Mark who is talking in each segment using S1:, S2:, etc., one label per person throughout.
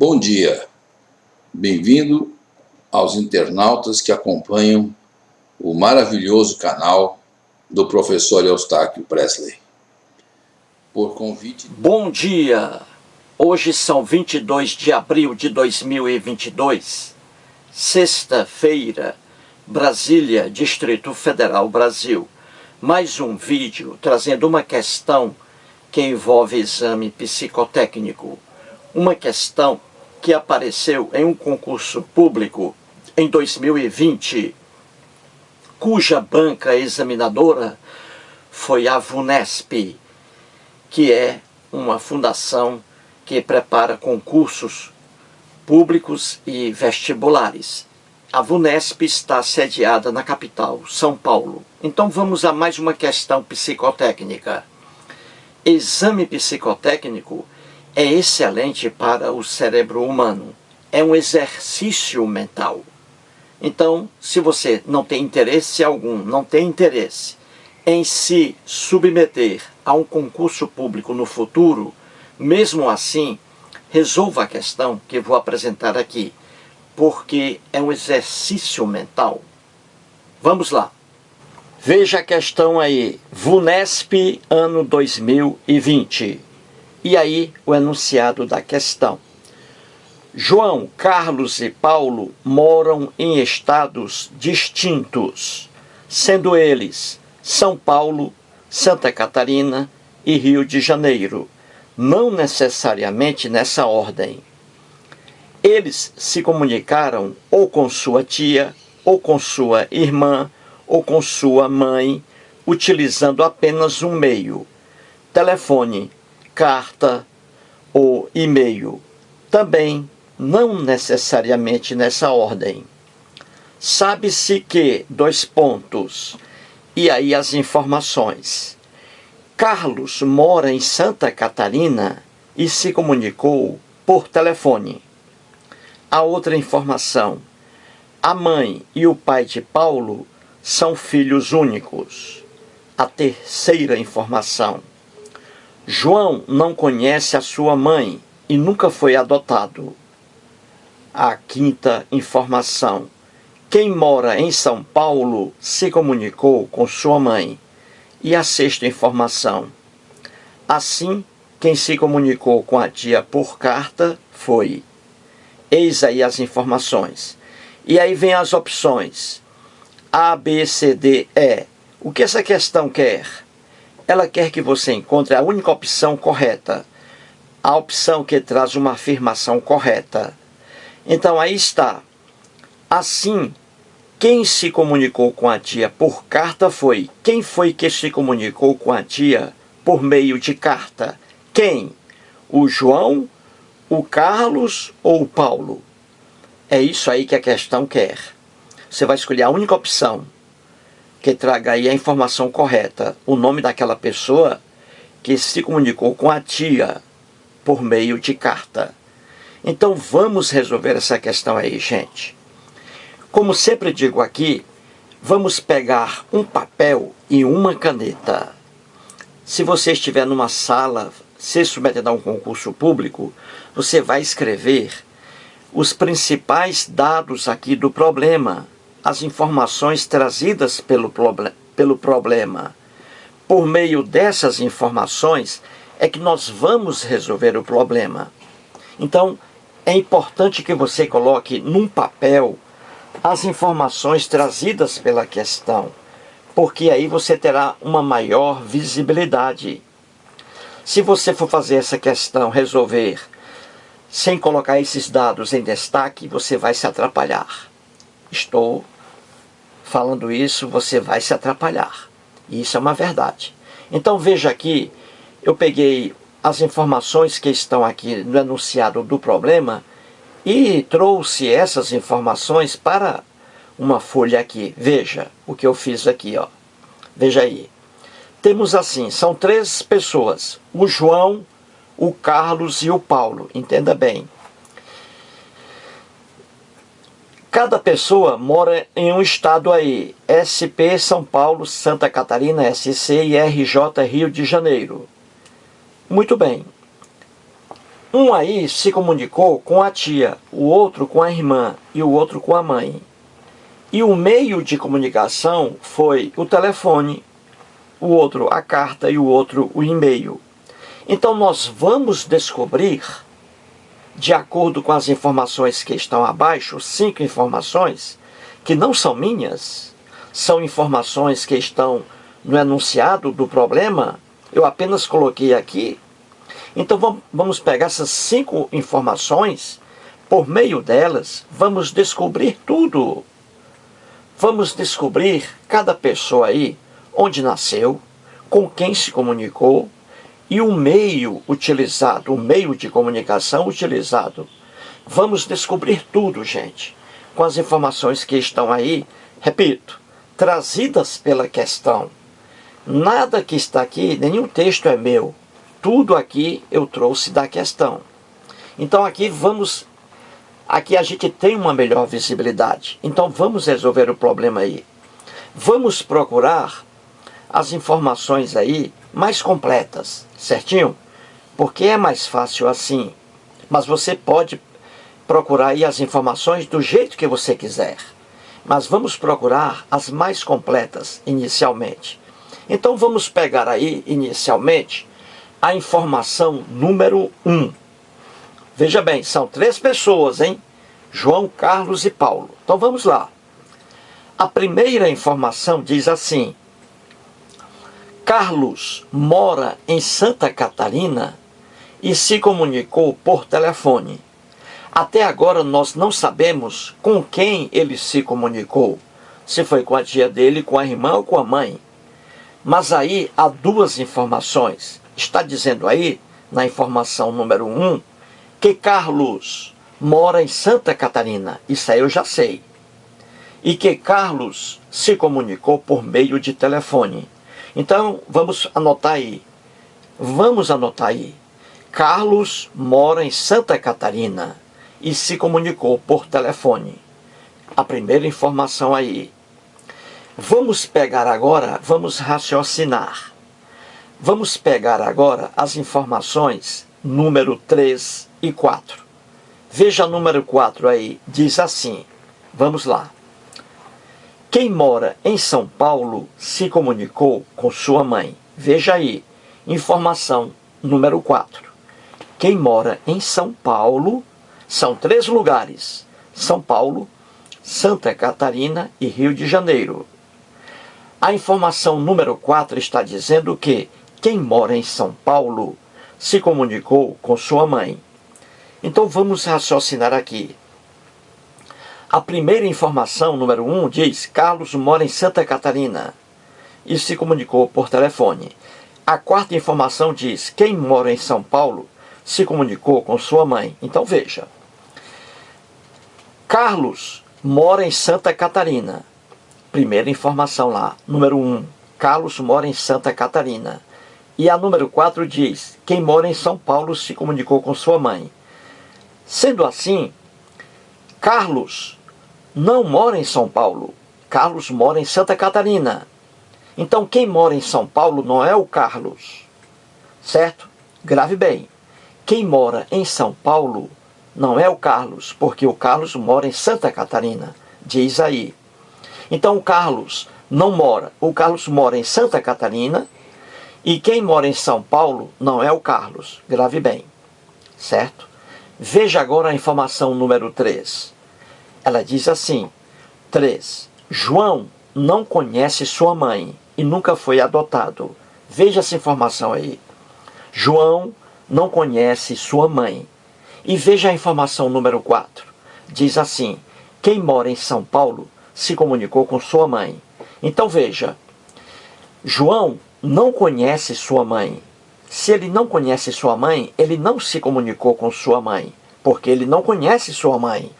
S1: Bom dia, bem-vindo aos internautas que acompanham o maravilhoso canal do professor Eustáquio Presley. Por convite...
S2: Bom dia! Hoje são 22 de abril de 2022, sexta-feira, Brasília, Distrito Federal, Brasil. Mais um vídeo trazendo uma questão que envolve exame psicotécnico. Uma questão que apareceu em um concurso público em 2020, cuja banca examinadora foi a VUNESP, que é uma fundação que prepara concursos públicos e vestibulares. A VUNESP está sediada na capital, São Paulo. Então vamos a mais uma questão psicotécnica. Exame psicotécnico é excelente para o cérebro humano. É um exercício mental. Então, se você não tem interesse algum, não tem interesse em se submeter a um concurso público no futuro, mesmo assim, resolva a questão que vou apresentar aqui, porque é um exercício mental. Vamos lá. Veja a questão aí, VUNESP, ano 2020. E aí, o enunciado da questão. João, Carlos e Paulo moram em estados distintos, sendo eles São Paulo, Santa Catarina e Rio de Janeiro, não necessariamente nessa ordem. Eles se comunicaram ou com sua tia, ou com sua irmã, ou com sua mãe, utilizando apenas um meio: telefone, carta ou e-mail. Também não necessariamente nessa ordem. Sabe-se que, e aí as informações. Carlos mora em Santa Catarina e se comunicou por telefone. A outra informação. A mãe e o pai de Paulo são filhos únicos. A terceira informação. João não conhece a sua mãe e nunca foi adotado. A quinta informação. Quem mora em São Paulo se comunicou com sua mãe. E a sexta informação. Assim, quem se comunicou com a tia por carta foi. Eis aí as informações. E aí vem as opções. A, B, C, D, E. O que essa questão quer? Ela quer que você encontre a única opção correta. A opção que traz uma afirmação correta. Então aí está. Assim, quem se comunicou com a tia por carta foi. Quem foi que se comunicou com a tia por meio de carta? Quem? O João, o Carlos ou o Paulo? É isso aí que a questão quer. Você vai escolher a única opção que traga aí a informação correta, o nome daquela pessoa que se comunicou com a tia por meio de carta. Então vamos resolver essa questão aí, gente. Como sempre digo aqui, vamos pegar um papel e uma caneta. Se você estiver numa sala, se submetendo a um concurso público, você vai escrever os principais dados aqui do problema, as informações trazidas pelo problema. Por meio dessas informações é que nós vamos resolver o problema. Então, é importante que você coloque num papel as informações trazidas pela questão, porque aí você terá uma maior visibilidade. Se você for fazer essa questão, resolver, sem colocar esses dados em destaque, você vai se atrapalhar. Estou falando isso, você vai se atrapalhar. E isso é uma verdade. Então veja aqui, eu peguei as informações que estão aqui no enunciado do problema e trouxe essas informações para uma folha aqui. Veja o que eu fiz aqui, ó. Veja aí. Temos assim, são 3 pessoas, o João, o Carlos e o Paulo. Entenda bem. Cada pessoa mora em um estado aí, SP, São Paulo, Santa Catarina, SC e RJ, Rio de Janeiro. Muito bem. Um aí se comunicou com a tia, o outro com a irmã e o outro com a mãe. E o meio de comunicação foi o telefone, o outro a carta e o outro o e-mail. Então nós vamos descobrir, de acordo com as informações que estão abaixo, 5 informações, que não são minhas, são informações que estão no enunciado do problema, eu apenas coloquei aqui. Então vamos pegar essas 5 informações, por meio delas, vamos descobrir tudo. Vamos descobrir cada pessoa aí, onde nasceu, com quem se comunicou e o meio utilizado, o meio de comunicação utilizado. Vamos descobrir tudo, gente, com as informações que estão aí, repito, trazidas pela questão. Nada que está aqui, nenhum texto é meu. Tudo aqui eu trouxe da questão. Então aqui a gente tem uma melhor visibilidade. Então vamos resolver o problema aí. Vamos procurar as informações aí mais completas, certinho? Porque é mais fácil assim. Mas você pode procurar aí as informações do jeito que você quiser. Mas vamos procurar as mais completas inicialmente. Então vamos pegar aí inicialmente a informação número 1. Veja bem, são 3 pessoas, hein? João, Carlos e Paulo. Então vamos lá. A primeira informação diz assim: Carlos mora em Santa Catarina e se comunicou por telefone. Até agora nós não sabemos com quem ele se comunicou. Se foi com a tia dele, com a irmã ou com a mãe. Mas aí há 2 informações. Está dizendo aí, na informação número 1, que Carlos mora em Santa Catarina. Isso aí eu já sei. E que Carlos se comunicou por meio de telefone. Então, vamos anotar aí. Vamos anotar aí. Carlos mora em Santa Catarina e se comunicou por telefone. A primeira informação aí. Vamos pegar agora, vamos raciocinar. Vamos pegar agora as informações número 3 e 4. Veja número 4 aí, diz assim, vamos lá. Quem mora em São Paulo se comunicou com sua mãe. Veja aí, informação número 4. Quem mora em São Paulo, são 3 lugares, São Paulo, Santa Catarina e Rio de Janeiro. A informação número 4 está dizendo que quem mora em São Paulo se comunicou com sua mãe. Então vamos raciocinar aqui. A primeira informação, número 1, diz: Carlos mora em Santa Catarina e se comunicou por telefone. A quarta informação diz: quem mora em São Paulo se comunicou com sua mãe. Então veja. Carlos mora em Santa Catarina. Primeira informação lá, número 1. Carlos mora em Santa Catarina. E a número 4 diz: quem mora em São Paulo se comunicou com sua mãe. Sendo assim, Carlos não mora em São Paulo. Carlos mora em Santa Catarina. Então quem mora em São Paulo não é o Carlos. Certo? Grave bem. Quem mora em São Paulo não é o Carlos, porque o Carlos mora em Santa Catarina. Diz aí. Então o Carlos não mora. O Carlos mora em Santa Catarina. E quem mora em São Paulo não é o Carlos. Grave bem. Certo? Veja agora a informação número 3. Ela diz assim: 3. João não conhece sua mãe e nunca foi adotado. Veja essa informação aí. João não conhece sua mãe. E veja a informação número 4. Diz assim: quem mora em São Paulo se comunicou com sua mãe. Então veja, João não conhece sua mãe. Se ele não conhece sua mãe, ele não se comunicou com sua mãe, porque ele não conhece sua mãe.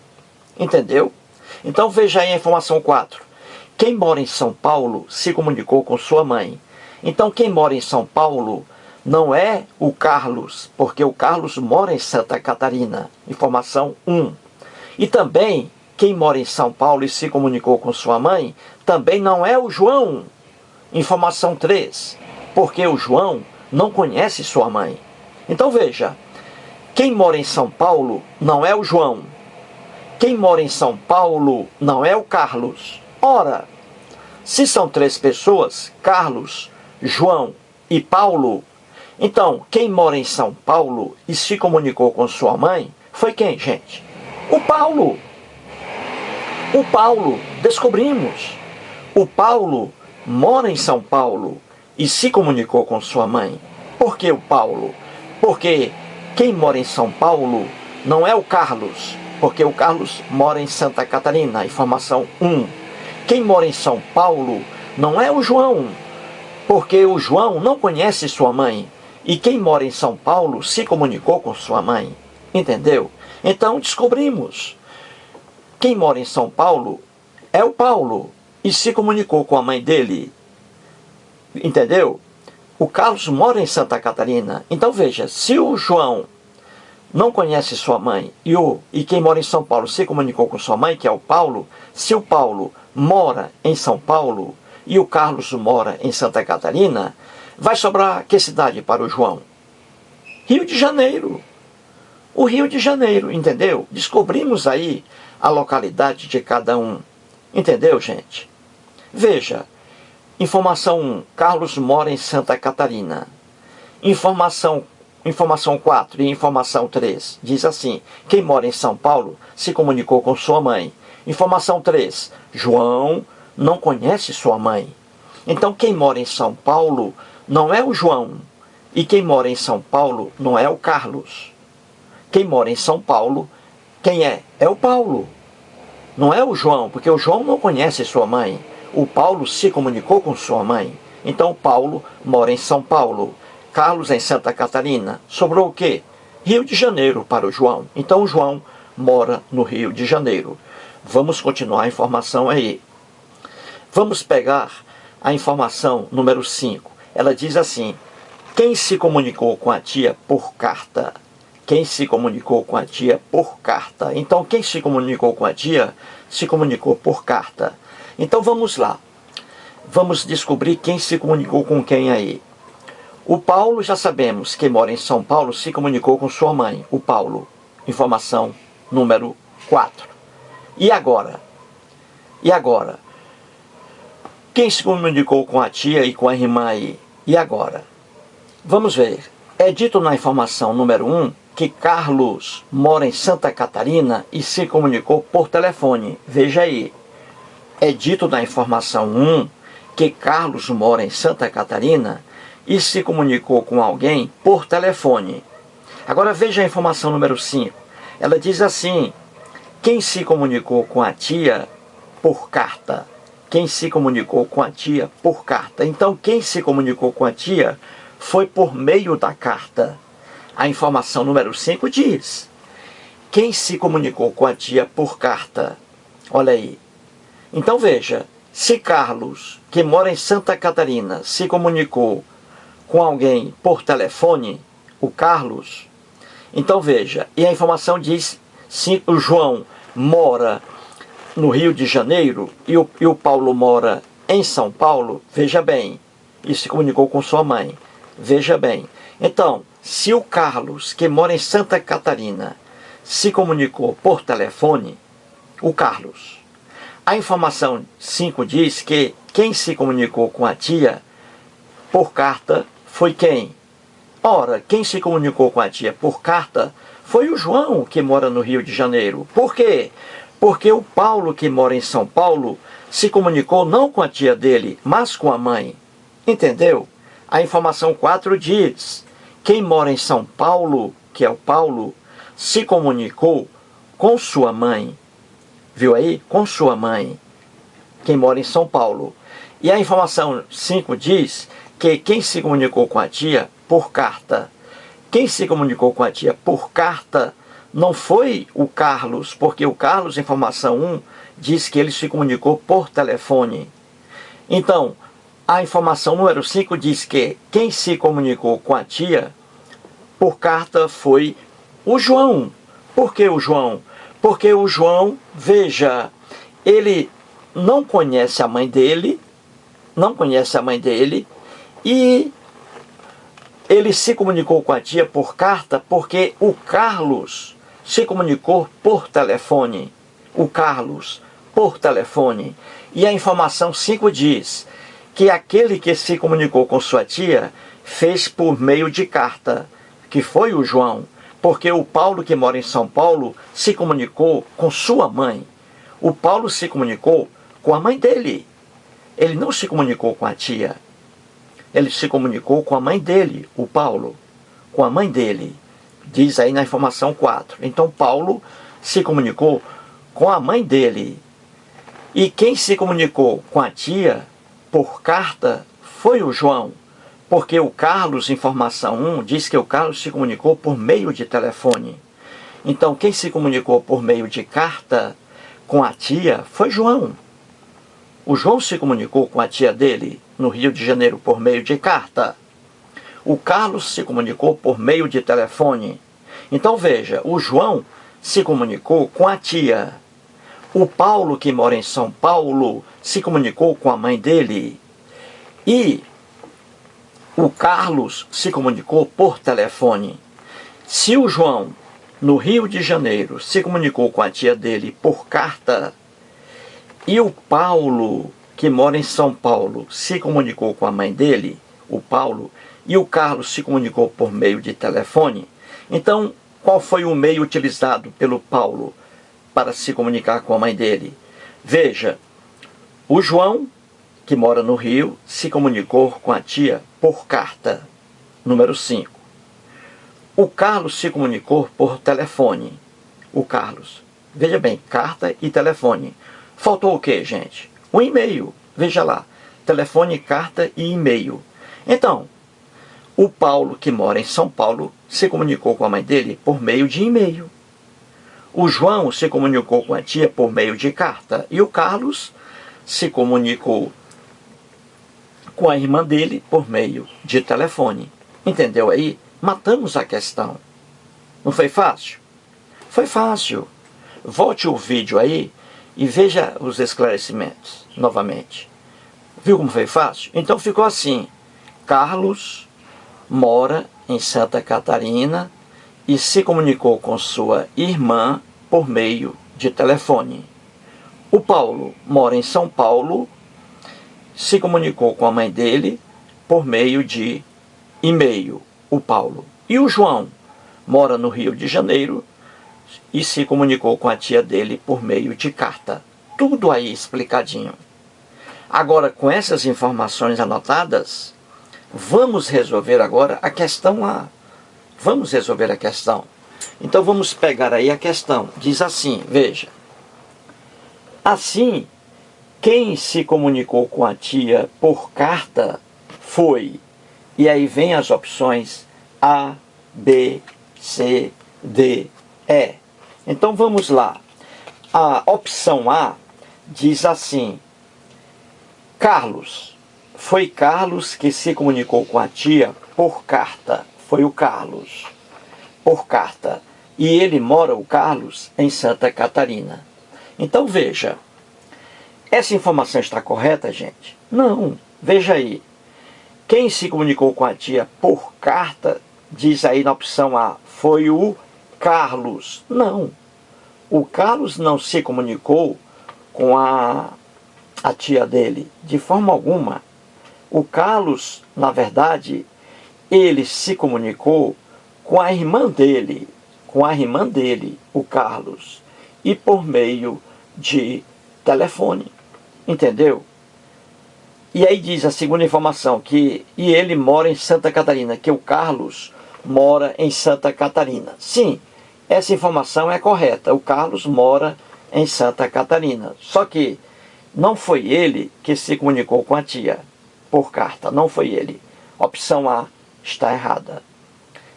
S2: Entendeu? Então veja aí a informação 4. Quem mora em São Paulo se comunicou com sua mãe. Então quem mora em São Paulo não é o Carlos, porque o Carlos mora em Santa Catarina. Informação 1. E também quem mora em São Paulo e se comunicou com sua mãe também não é o João. Informação 3. Porque o João não conhece sua mãe. Então veja, quem mora em São Paulo não é o João. Quem mora em São Paulo não é o Carlos. Ora, se são 3 pessoas, Carlos, João e Paulo, então quem mora em São Paulo e se comunicou com sua mãe foi quem, gente? O Paulo. O Paulo, descobrimos. O Paulo mora em São Paulo e se comunicou com sua mãe. Por que o Paulo? Porque quem mora em São Paulo não é o Carlos, porque o Carlos mora em Santa Catarina, informação 1. Quem mora em São Paulo não é o João, porque o João não conhece sua mãe. E quem mora em São Paulo se comunicou com sua mãe. Entendeu? Então descobrimos. Quem mora em São Paulo é o Paulo e se comunicou com a mãe dele. Entendeu? O Carlos mora em Santa Catarina. Então veja, se o João não conhece sua mãe e quem mora em São Paulo se comunicou com sua mãe, que é o Paulo, se o Paulo mora em São Paulo e o Carlos mora em Santa Catarina, vai sobrar que cidade para o João? Rio de Janeiro. O Rio de Janeiro, entendeu? Descobrimos aí a localidade de cada um. Entendeu, gente? Veja, informação 1, Carlos mora em Santa Catarina. Informação 4 e informação 3 diz assim: quem mora em São Paulo se comunicou com sua mãe. Informação 3, João não conhece sua mãe. Então quem mora em São Paulo não é o João. E quem mora em São Paulo não é o Carlos. Quem mora em São Paulo, quem é? É o Paulo. Não é o João, porque o João não conhece sua mãe. O Paulo se comunicou com sua mãe. Então Paulo mora em São Paulo. Carlos em Santa Catarina. Sobrou o quê? Rio de Janeiro para o João. Então o João mora no Rio de Janeiro. Vamos continuar a informação aí. Vamos pegar a informação número 5. Ela diz assim: quem se comunicou com a tia por carta? Quem se comunicou com a tia por carta? Então quem se comunicou com a tia se comunicou por carta. Então vamos lá. Vamos descobrir quem se comunicou com quem aí. O Paulo, já sabemos que mora em São Paulo, se comunicou com sua mãe. O Paulo. Informação número 4. E agora? E agora? Quem se comunicou com a tia e com a irmã aí? E agora? Vamos ver. É dito na informação número 1 que Carlos mora em Santa Catarina e se comunicou por telefone. Veja aí. É dito na informação 1 que Carlos mora em Santa Catarina e se comunicou com alguém por telefone. Agora veja a informação número 5. Ela diz assim: quem se comunicou com a tia por carta? Quem se comunicou com a tia por carta? Então quem se comunicou com a tia foi por meio da carta. A informação número 5 diz: quem se comunicou com a tia por carta? Olha aí. Então veja, se Carlos, que mora em Santa Catarina, se comunicou com alguém por telefone, o Carlos, então veja, e a informação diz: se o João mora no Rio de Janeiro e o Paulo mora em São Paulo, veja bem, e se comunicou com sua mãe. Veja bem. Então, se o Carlos, que mora em Santa Catarina, se comunicou por telefone, o Carlos. A informação 5 diz que quem se comunicou com a tia por carta foi quem? Ora, quem se comunicou com a tia por carta foi o João, que mora no Rio de Janeiro. Por quê? Porque o Paulo, que mora em São Paulo, se comunicou não com a tia dele, mas com a mãe. Entendeu? A informação 4 diz: quem mora em São Paulo, que é o Paulo, se comunicou com sua mãe. Viu aí? Com sua mãe. Quem mora em São Paulo. E a informação 5 diz que quem se comunicou com a tia por carta. Quem se comunicou com a tia por carta não foi o Carlos, porque o Carlos, informação 1, diz que ele se comunicou por telefone. Então, a informação número 5 diz que quem se comunicou com a tia por carta foi o João. Por que o João? Porque o João, veja, ele não conhece a mãe dele, e ele se comunicou com a tia por carta porque o Carlos se comunicou por telefone. O Carlos, por telefone. E a informação 5 diz que aquele que se comunicou com sua tia fez por meio de carta, que foi o João, porque o Paulo, que mora em São Paulo, se comunicou com sua mãe. O Paulo se comunicou com a mãe dele. Ele não se comunicou com a tia. Ele se comunicou com a mãe dele, o Paulo. Com a mãe dele. Diz aí na informação 4. Então Paulo se comunicou com a mãe dele. E quem se comunicou com a tia por carta foi o João. Porque o Carlos, informação 1, diz que o Carlos se comunicou por meio de telefone. Então quem se comunicou por meio de carta com a tia foi João. O João se comunicou com a tia dele no Rio de Janeiro por meio de carta. O Carlos se comunicou por meio de telefone. Então veja, o João se comunicou com a tia. O Paulo, que mora em São Paulo, se comunicou com a mãe dele. E o Carlos se comunicou por telefone. Se o João, no Rio de Janeiro, se comunicou com a tia dele por carta, e o Paulo, que mora em São Paulo, se comunicou com a mãe dele, o Paulo, e o Carlos se comunicou por meio de telefone, então qual foi o meio utilizado pelo Paulo para se comunicar com a mãe dele? Veja, o João, que mora no Rio, se comunicou com a tia por carta. Número 5. O Carlos se comunicou por telefone. O Carlos. Veja bem, carta e telefone. Faltou o quê, gente? Um e-mail. Veja lá. Telefone, carta e e-mail. Então, o Paulo, que mora em São Paulo, se comunicou com a mãe dele por meio de e-mail. O João se comunicou com a tia por meio de carta. E o Carlos se comunicou com a irmã dele por meio de telefone. Entendeu aí? Matamos a questão. Não foi fácil? Foi fácil. Volte o vídeo aí e veja os esclarecimentos novamente. Viu como foi fácil? Então ficou assim. Carlos mora em Santa Catarina e se comunicou com sua irmã por meio de telefone. O Paulo mora em São Paulo, se comunicou com a mãe dele por meio de e-mail, o Paulo. E o João mora no Rio de Janeiro e se comunicou com a tia dele por meio de carta. Tudo aí explicadinho. Agora, com essas informações anotadas, vamos resolver agora a questão A. Vamos resolver a questão. Então vamos pegar aí a questão. Diz assim, veja. Assim, quem se comunicou com a tia por carta foi, e aí vem as opções A, B, C, D, E. Então vamos lá. A opção A diz assim, Carlos. Foi Carlos que se comunicou com a tia por carta. Foi o Carlos, por carta. E ele mora, o Carlos, em Santa Catarina. Então veja, essa informação está correta, gente? Não, veja aí. Quem se comunicou com a tia por carta, diz aí na opção A, foi o Carlos. Não, o Carlos não se comunicou com a tia dele, de forma alguma. O Carlos, na verdade, ele se comunicou com a irmã dele, o Carlos, e por meio de telefone. Entendeu? E aí diz a segunda informação, que ele mora em Santa Catarina, que o Carlos mora em Santa Catarina. Sim, essa informação é correta. O Carlos mora em Santa Catarina. Só que não foi ele que se comunicou com a tia por carta. Não foi ele. Opção A está errada.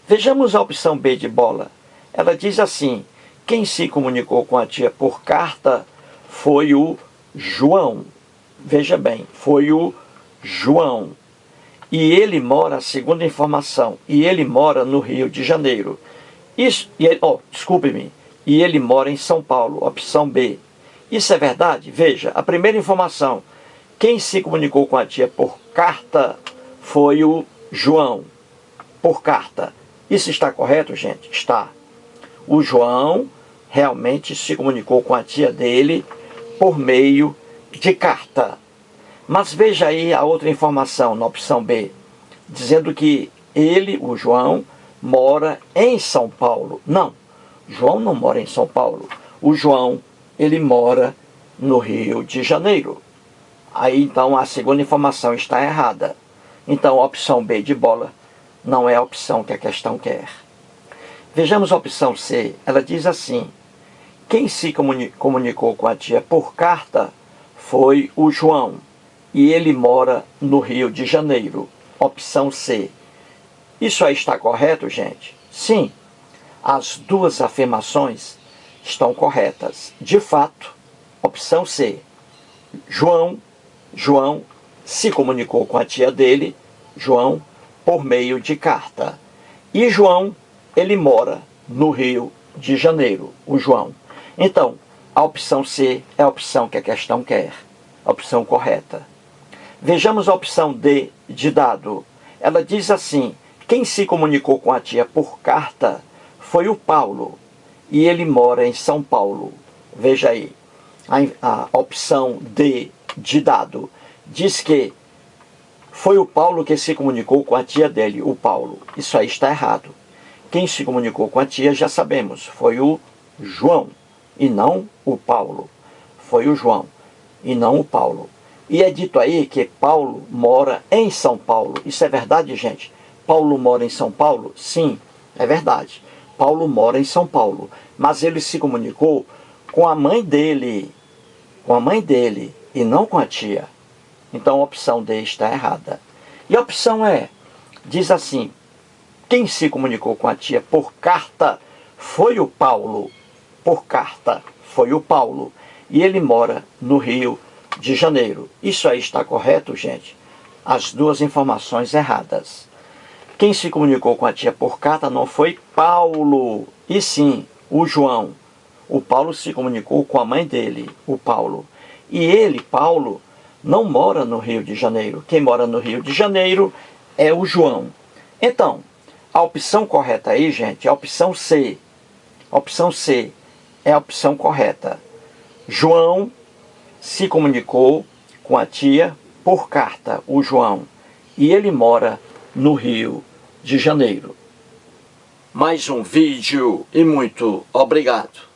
S2: Vejamos a opção B de bola. Ela diz assim, quem se comunicou com a tia por carta foi o João. Veja bem, foi o João. E ele mora, a segunda informação, e ele mora no Rio de Janeiro. Desculpe-me. E ele mora em São Paulo, opção B. Isso é verdade? Veja, a primeira informação, quem se comunicou com a tia por carta foi o João. por carta. Isso está correto, gente? Está. O João realmente se comunicou com a tia dele por meio de carta. Mas veja aí a outra informação na opção B, dizendo que ele, o João, mora em São Paulo. Não, João não mora em São Paulo. O João, ele mora no Rio de Janeiro. Aí então a segunda informação está errada. Então a opção B de bola não é a opção que a questão quer. Vejamos a opção C. Ela diz assim: quem se comunicou com a tia por carta foi o João, e ele mora no Rio de Janeiro. Opção C. Isso aí está correto, gente? Sim, as duas afirmações estão corretas. De fato, opção C. João se comunicou com a tia dele, João, por meio de carta. E João, ele mora no Rio de Janeiro, o João. Então, a opção C é a opção que a questão quer, a opção correta. Vejamos a opção D de dado. Ela diz assim: quem se comunicou com a tia por carta foi o Paulo, e ele mora em São Paulo. Veja aí, a opção D de dado diz que foi o Paulo que se comunicou com a tia dele, o Paulo. Isso aí está errado. Quem se comunicou com a tia, já sabemos, foi o João, e não o Paulo. Foi o João, e não o Paulo. E é dito aí que Paulo mora em São Paulo. Isso é verdade, gente? Paulo mora em São Paulo? Sim, é verdade. Paulo mora em São Paulo. Mas ele se comunicou com a mãe dele. Com a mãe dele, e não com a tia. Então a opção D está errada. E a opção E diz assim: quem se comunicou com a tia por carta foi o Paulo. Por carta foi o Paulo. E ele mora no Rio de Janeiro. Isso aí está correto, gente? As duas informações erradas. Quem se comunicou com a tia por carta não foi Paulo, e sim o João. O Paulo se comunicou com a mãe dele, o Paulo. E ele, Paulo, não mora no Rio de Janeiro. Quem mora no Rio de Janeiro é o João. Então, a opção correta aí, gente, é a opção C. A opção C é a opção correta. João se comunicou com a tia por carta, o João, e ele mora no Rio de Janeiro. Mais um vídeo e muito obrigado.